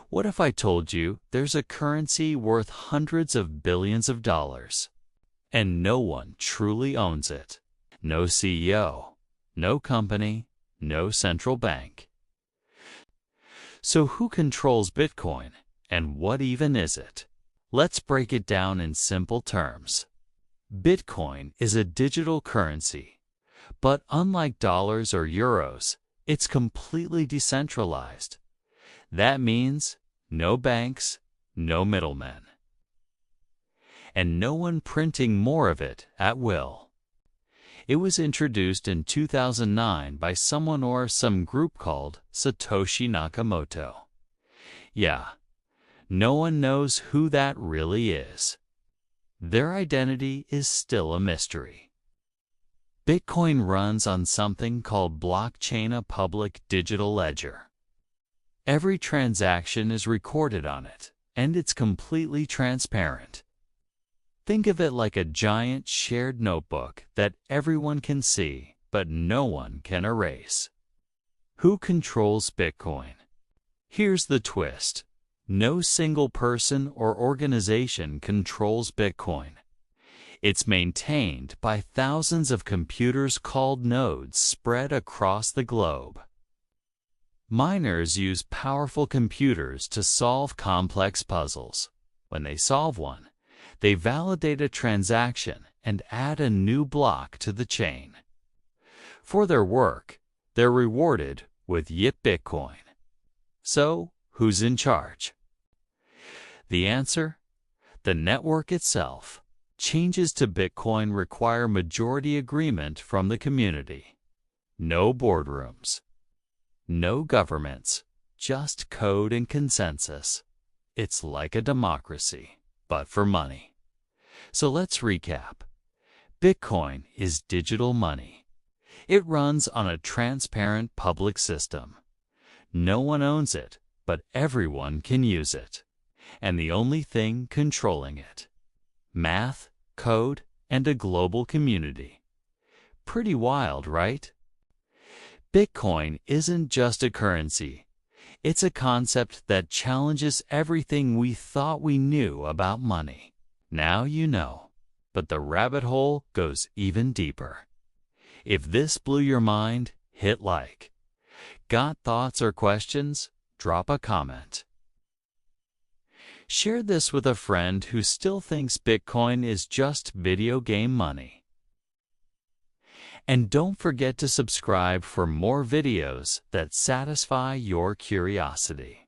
What if I told you there's a currency worth hundreds of billions of dollars, and no one truly owns it? No CEO, no company, no central bank. So who controls Bitcoin, and what even is it? Let's break it down in simple terms. Bitcoin is a digital currency, but unlike dollars or euros, it's completely decentralized. That means no banks, no middlemen, and no one printing more of it at will. It was introduced in 2009 by someone or some group called Satoshi Nakamoto. Yeah, no one knows who that really is. Their identity is still a mystery. Bitcoin runs on something called blockchain, a public digital ledger. Every transaction is recorded on it, and it's completely transparent. Think of it like a giant shared notebook that everyone can see, but no one can erase. Who controls Bitcoin? Here's the twist. No single person or organization controls Bitcoin. It's maintained by thousands of computers called nodes spread across the globe. Miners use powerful computers to solve complex puzzles. When they solve one, they validate a transaction and add a new block to the chain. For their work, they're rewarded with YIP Bitcoin. So, who's in charge? The answer? The network itself. Changes to Bitcoin require majority agreement from the community. No boardrooms. No governments, just code and consensus. It's like a democracy, but for money. So let's recap. Bitcoin is digital money. It runs on a transparent public system. No one owns it, but everyone can use it. And the only thing controlling it: math, code, and a global community. Pretty wild, right? Bitcoin isn't just a currency. It's a concept that challenges everything we thought we knew about money. Now you know, but the rabbit hole goes even deeper. If this blew your mind, hit like. Got thoughts or questions? Drop a comment. Share this with a friend who still thinks Bitcoin is just video game money. And don't forget to subscribe for more videos that satisfy your curiosity.